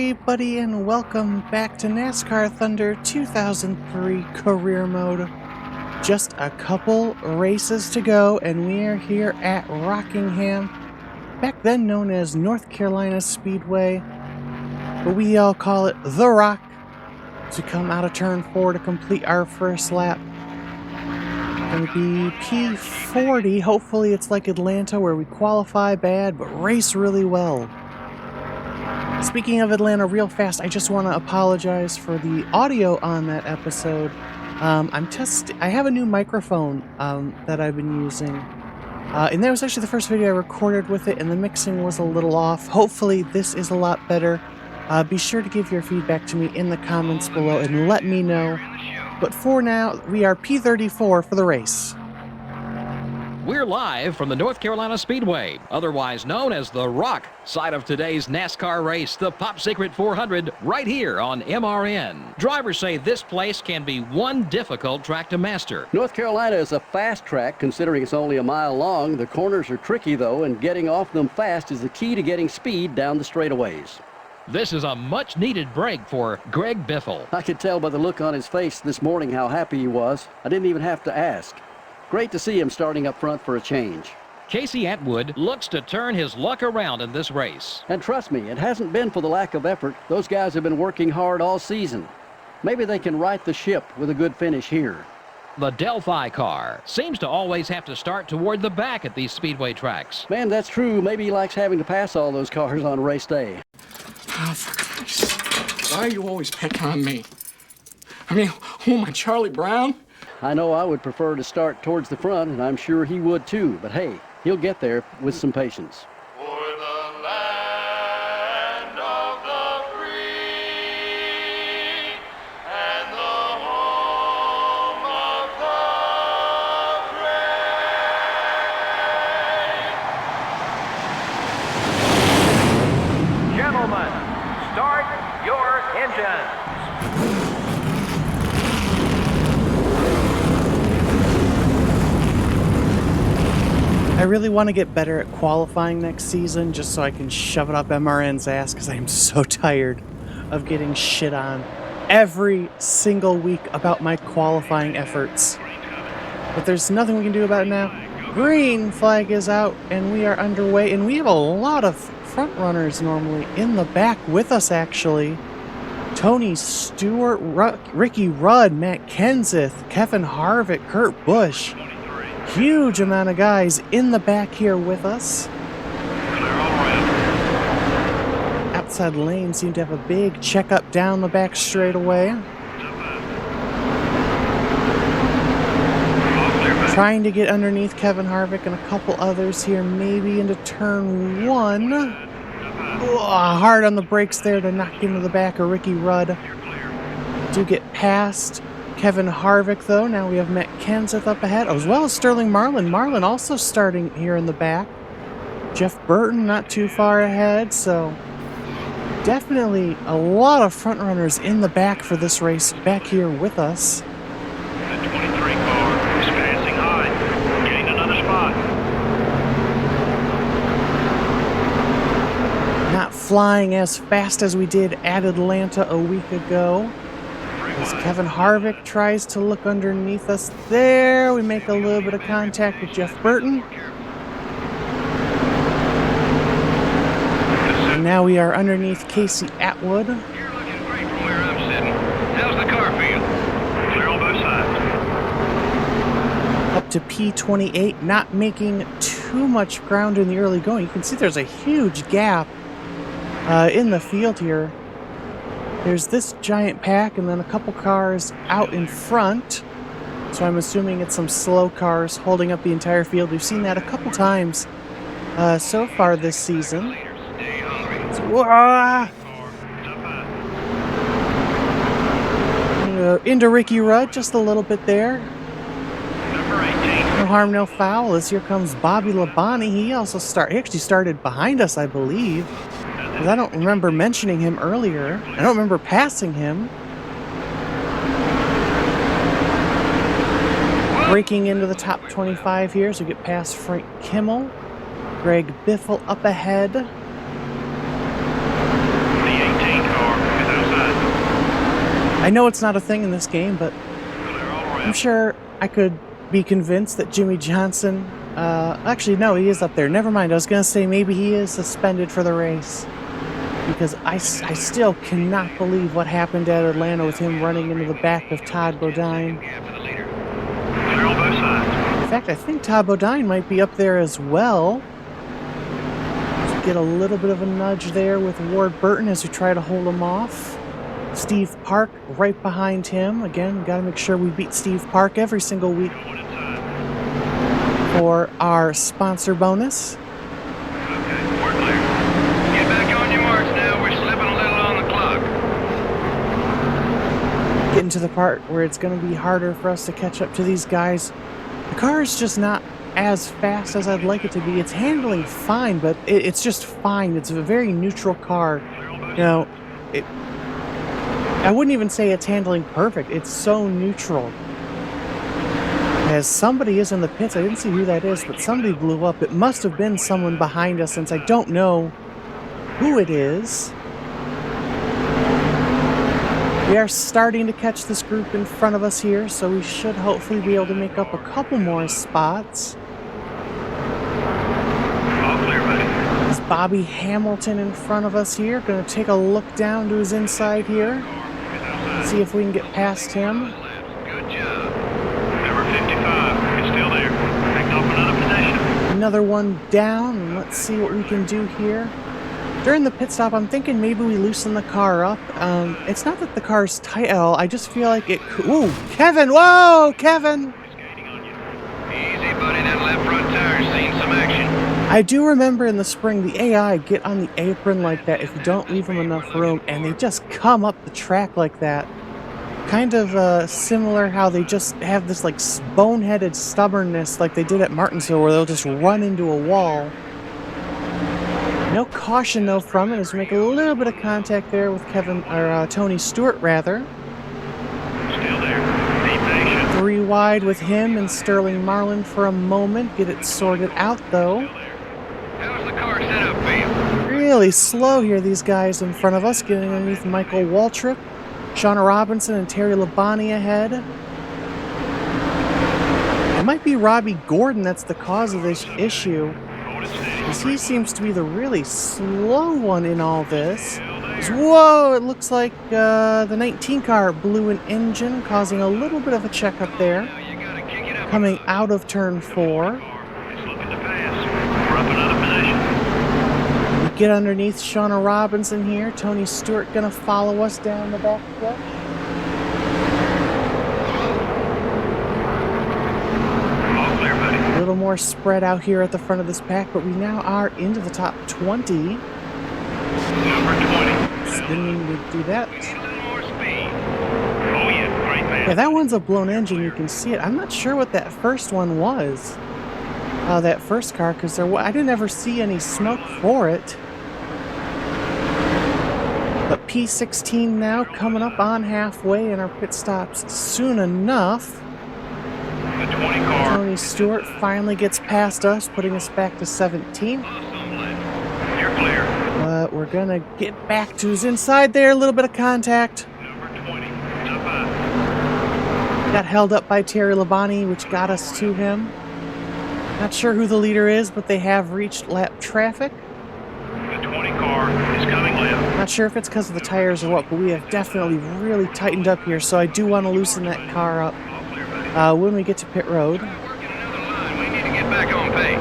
everybody, and welcome back to NASCAR Thunder 2003 Career Mode. Just a couple races to go, and we are here at Rockingham, back then known as North Carolina Speedway, but we all call it The Rock, to come out of turn 4 to complete our first lap. Going to be P40. Hopefully it's like Atlanta where we qualify bad but race really well. Speaking of Atlanta, real fast, I just want to apologize for the audio on that episode. I have a new microphone that I've been using, and that was actually the first video I recorded with it, and the mixing was a little off. Hopefully this is a lot better. Be sure to give your feedback to me in the comments below and let me know. But for now, we are P34 for the race. We're live from the North Carolina Speedway, otherwise known as the Rock side of today's NASCAR race, the Pop Secret 400, right here on MRN. Drivers say this place can be one difficult track to master. North Carolina is a fast track considering it's only a mile long. The corners are tricky though, and getting off them fast is the key to getting speed down the straightaways. This is a much-needed break for Greg Biffle. I could tell by the look on his face this morning how happy he was. I didn't even have to ask. Great to see him starting up front for a change. Casey Atwood looks to turn his luck around in this race. And trust me, it hasn't been for the lack of effort. Those guys have been working hard all season. Maybe they can right the ship with a good finish here. The Delphi car seems to always have to start toward the back at these speedway tracks. Man, that's true. Maybe he likes having to pass all those cars on race day. Oh, for Christ's sake. Why are you always picking on me? I mean, who am I, Charlie Brown? I know I would prefer to start towards the front, and I'm sure he would too. But hey, he'll get there with some patience. For the land of the free and the home of the brave. Gentlemen, start your engines. I really want to get better at qualifying next season just so I can shove it up MRN's ass, because I am so tired of getting shit on every single week about my qualifying efforts. But there's nothing we can do about it now. Green flag is out and we are underway, and we have a lot of front runners normally in the back with us actually. Tony Stewart, Ricky Rudd, Matt Kenseth, Kevin Harvick, Kurt Busch. Huge amount of guys in the back here with us. Outside lane seem to have a big checkup down the back straightaway. Trying to get underneath Kevin Harvick and a couple others here, maybe into turn 1. Hard on the brakes there to knock into the back of Ricky Rudd. Do get past Kevin Harvick, though. Now we have Matt Kenseth up ahead, as well as Sterling Marlin. Marlin also starting here in the back. Jeff Burton not too far ahead, so definitely a lot of front runners in the back for this race back here with us. The 23 car is passing high, gained another spot. Not flying as fast as we did at Atlanta a week ago. As Kevin Harvick tries to look underneath us there, we make a little bit of contact with Jeff Burton. And now we are underneath Casey Atwood. You're looking great from where I'm sitting. How's the car feel? Clear on both sides. Up to P28, not making too much ground in the early going. You can see there's a huge gap in the field here. There's this giant pack and then a couple cars out in front. So I'm assuming it's some slow cars holding up the entire field. We've seen that a couple times so far this season. Into Ricky Rudd just a little bit there. No harm, no foul, as here comes Bobby Labonte. He actually started behind us, I believe. I don't remember mentioning him earlier. I don't remember passing him. Breaking into the top 25 here, so we get past Frank Kimmel. Greg Biffle up ahead. The 18 car I know it's not a thing in this game, but Clear all I'm around. sure I could be convinced that Jimmy Johnson, actually no, he is up there. Never mind, I was going to say maybe he is suspended for the race. Because I still cannot believe what happened at Atlanta with him running into the back of Todd Bodine. Gap to the leader. Clear on both sides. In fact, I think Todd Bodine might be up there as well. Just get a little bit of a nudge there with Ward Burton as we try to hold him off. Steve Park right behind him. Again, got to make sure we beat Steve Park every single week One inside. for our sponsor bonus. Okay, we're clear. Get back on your marks now. We're slipping a little on the clock. Getting to the part where it's going to be harder for us to catch up to these guys. The car is just not as fast as I'd like it to be. It's handling fine, but it's just fine. It's a very neutral car. You know, I wouldn't even say it's handling perfect. It's so neutral. As somebody is in the pits, I didn't see who that is, but somebody blew up. It must have been someone behind us, since I don't know who it is. We are starting to catch this group in front of us here, so we should hopefully be able to make up a couple more spots. All clear, buddy. There's Bobby Hamilton in front of us here. Gonna take a look down to his inside here. See if we can get past him. Good job. Number 55 is still there. Picked off another position. Another one down, and let's see what we can do here. During the pit stop, I'm thinking maybe we loosen the car up. It's not that the car's tight at all. I just feel like it could... Ooh, Kevin! Whoa, Kevin! Skating on you. Easy, buddy. That left front tire's seen some action. I do remember in the spring, the AI get on the apron like that if you don't leave them enough room, and they just come up the track like that. Kind of similar how they just have this like boneheaded stubbornness like they did at Martinsville, where they'll just run into a wall. No caution though from it, as we make a little bit of contact there with Tony Stewart rather. Still there. Be patient. 3 wide with him and Sterling Marlin for a moment. Get it sorted out though. How's the car set up for you? Really slow here, these guys in front of us, getting underneath Michael Waltrip, Shauna Robinson, and Terry Labonte ahead. It might be Robbie Gordon that's the cause of this issue, Hold it steady. because he seems to be the really slow one in all this. Whoa, it looks like the 19 car blew an engine, causing a little bit of a checkup there. Now you gotta kick it up. Coming out of turn 4. It's looking to pass. We're up another position. We get underneath Shauna Robinson here. Tony Stewart gonna follow us down the back stretch. All clear, buddy. A little more spread out here at the front of this pack, but we now are into the top 20. Number 20. Didn't mean to do that. Need a little more speed. Oh yeah, great man. Yeah, that one's a blown engine. You can see it. I'm not sure what that first one was. That first car, because I didn't ever see any smoke for it. But P16 now coming up on halfway in our pit stops soon enough. The 20 car. Tony Stewart finally gets past us, putting us back to 17th. Awesome left. You're clear. But we're gonna get back to his inside there. A little bit of contact. Number 20. It's up high. Got held up by Terry Labonte, which got us to him. Not sure who the leader is, but they have reached lap traffic. The 20 car is coming left. Not sure if it's because of the tires or what, but we have definitely really tightened up here, so I do want to loosen that car up All clear, buddy. when we get to pit road. Working another line. We need to get back on pace.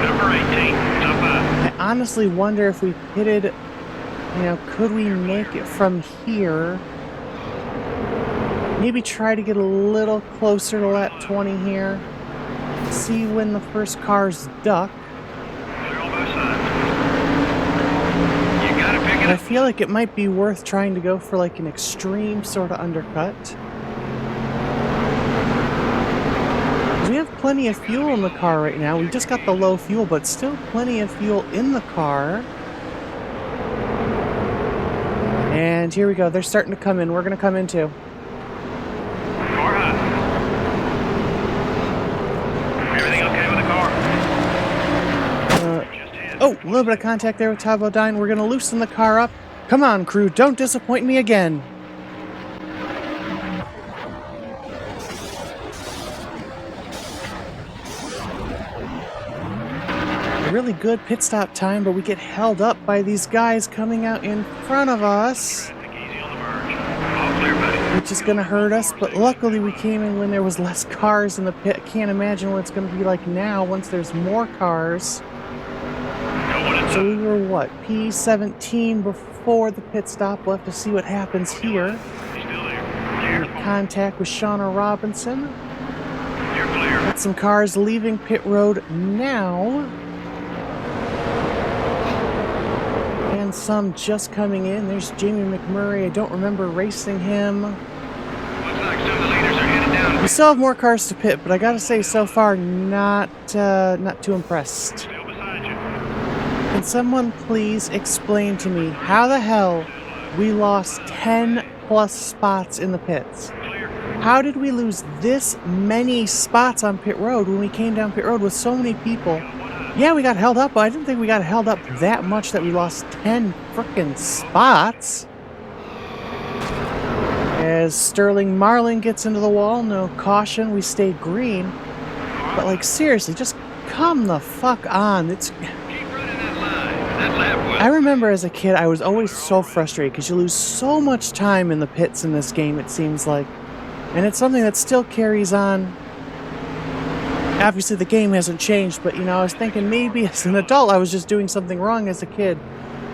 Number 18. It's up high. I honestly wonder if we pitted, could we make it from here? Maybe try to get a little closer to lap 20 here. See when the first cars duck. Clear on both sides. You gotta pick it And I up. feel like it might be worth trying to go for like an extreme sort of undercut. We have plenty of fuel in the car right now. We just got the low fuel, but still plenty of fuel in the car. And here we go. They're starting to come in. We're going to come in too. Car high. Everything okay with the car? Just ahead. Oh, a little bit of contact there with Todd Bodine. We're going to loosen the car up. Come on, crew. Don't disappoint me again. A really good pit stop time, but we get held up by these guys coming out in front of us, which is going to hurt us. But luckily we came in when there was less cars in the pit. I can't imagine what it's going to be like now once there's more cars. So we were, what, P17 before the pit stop. We'll have to see what happens here. Contact with Shauna Robinson. Got some cars leaving pit road now. And some just coming in. There's Jamie McMurray. I don't remember racing him. We still have more cars to pit, but I gotta say, so far, not too impressed. Can someone please explain to me how the hell we lost 10 plus spots in the pits? How did we lose this many spots on pit road when we came down pit road with so many people? Yeah, we got held up, but I didn't think we got held up that much that we lost 10 frickin' spots. As Sterling Marlin gets into the wall, no caution, we stayed green. But like, seriously, just come the fuck on. I remember as a kid, I was always so frustrated because you lose so much time in the pits in this game, it seems like. And it's something that still carries on. Obviously, the game hasn't changed, but, you know, I was thinking maybe as an adult I was just doing something wrong as a kid.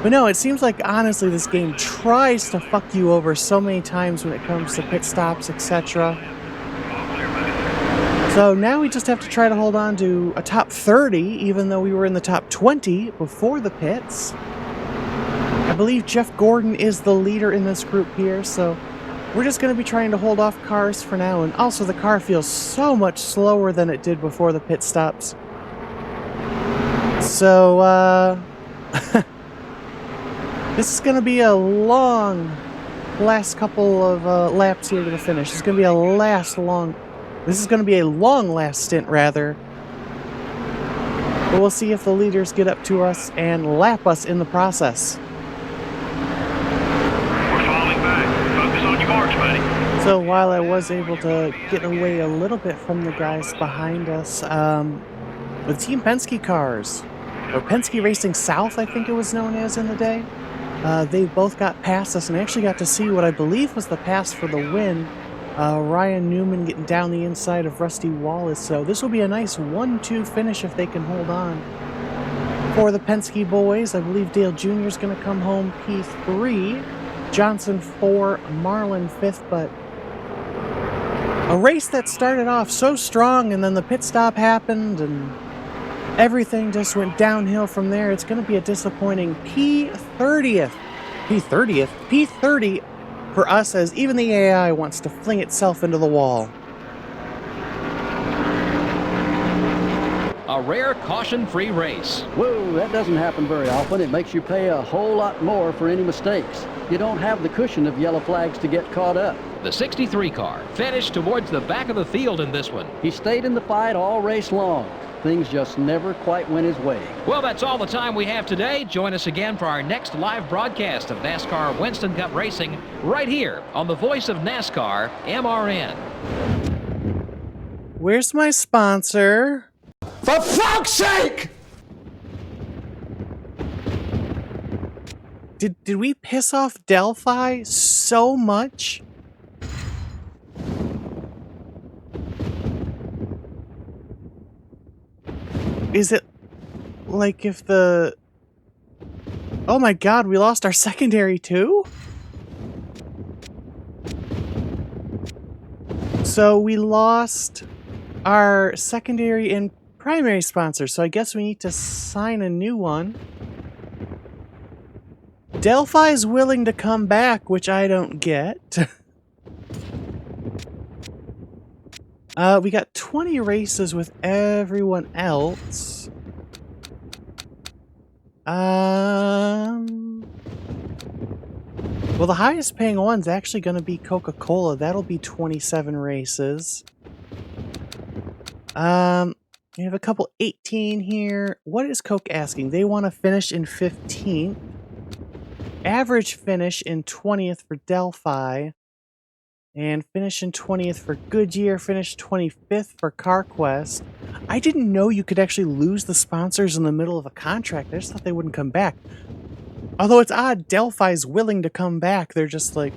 But no, it seems like, honestly, this game tries to fuck you over so many times when it comes to pit stops, etc. So now we just have to try to hold on to a top 30, even though we were in the top 20 before the pits. I believe Jeff Gordon is the leader in this group here, so we're just going to be trying to hold off cars for now. And also, the car feels so much slower than it did before the pit stops. So, this is going to be a long last couple of laps here to the finish. It's going to be This is going to be a long last stint, rather. But we'll see if the leaders get up to us and lap us in the process. We're falling back. Focus on your marks, buddy. So while I was able to get away a little bit from the guys behind us, with Team Penske cars, or Penske Racing South, I think it was known as in the day, they both got past us, and I actually got to see what I believe was the pass for the win. Ryan Newman getting down the inside of Rusty Wallace. So this will be a nice 1-2 finish if they can hold on. For the Penske boys, I believe Dale Jr. is going to come home P3. Johnson 4, Marlin 5th, but a race that started off so strong and then the pit stop happened and everything just went downhill from there. It's going to be a disappointing P30 for us, as even the AI wants to fling itself into the wall. A rare caution-free race. Whoa, that doesn't happen very often. It makes you pay a whole lot more for any mistakes. You don't have the cushion of yellow flags to get caught up. The 63 car finished towards the back of the field in this one. He stayed in the fight all race long. Things just never quite went his way. Well, that's all the time we have today. Join us again for our next live broadcast of NASCAR Winston Cup Racing right here on the voice of NASCAR, MRN. Where's my sponsor? For fuck's sake! Did we piss off Delphi so much? Is it like if the... Oh my god, we lost our secondary too? So we lost our secondary and primary sponsor, so I guess we need to sign a new one. Delphi's willing to come back, which I don't get. We got 20 races with everyone else. Well, the highest paying one's actually going to be Coca-Cola. That'll be 27 races. We have a couple 18 here. What is Coke asking? They want to finish in 15th. Average finish in 20th for Delphi. And finish in 20th for Goodyear. Finish 25th for CarQuest. I didn't know you could actually lose the sponsors in the middle of a contract. I just thought they wouldn't come back. Although it's odd, Delphi's willing to come back. They're just like,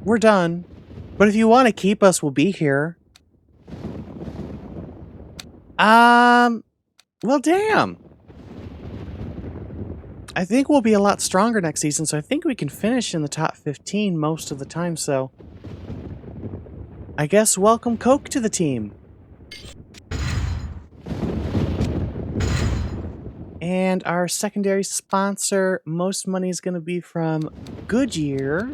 we're done. But if you want to keep us, we'll be here. Well, damn. I think we'll be a lot stronger next season, so I think we can finish in the top 15 most of the time, so I guess welcome Coke to the team. And our secondary sponsor, most money is going to be from Goodyear.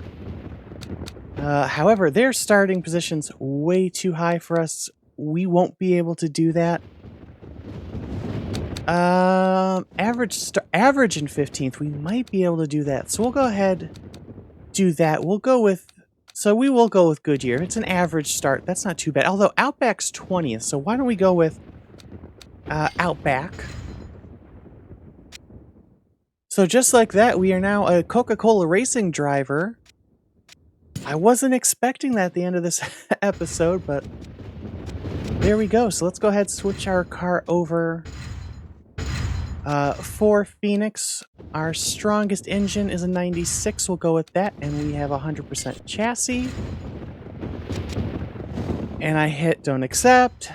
However, their starting position's way too high for us. We won't be able to do that. Average in 15th, we might be able to do that. So we'll go ahead, do that. We'll go with, so we will go with Goodyear. If it's an average start, that's not too bad. Although Outback's 20th, so why don't we go with Outback? So just like that, we are now a Coca-Cola racing driver. I wasn't expecting that at the end of this episode, but there we go. So let's go ahead and switch our car over. For Phoenix, our strongest engine is a 96. We'll go with that, and we have 100% chassis. And I hit don't accept.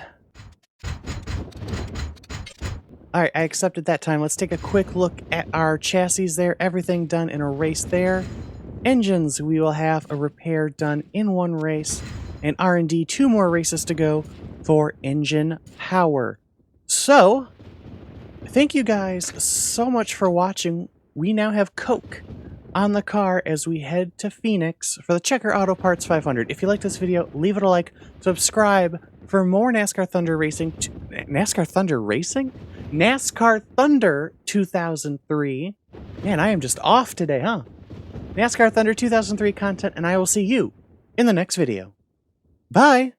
Alright, I accepted that time. Let's take a quick look at our chassis there. Everything done in a race there. Engines, we will have a repair done in one race. And R&D, 2 more races to go for engine power. So, thank you guys so much for watching. We now have Coke on the car as we head to Phoenix for the Checker Auto Parts 500. If you like this video, leave it a like. Subscribe for more NASCAR Thunder Racing. NASCAR Thunder Racing? NASCAR Thunder 2003. Man, I am just off today, huh? NASCAR Thunder 2003 content, and I will see you in the next video. Bye!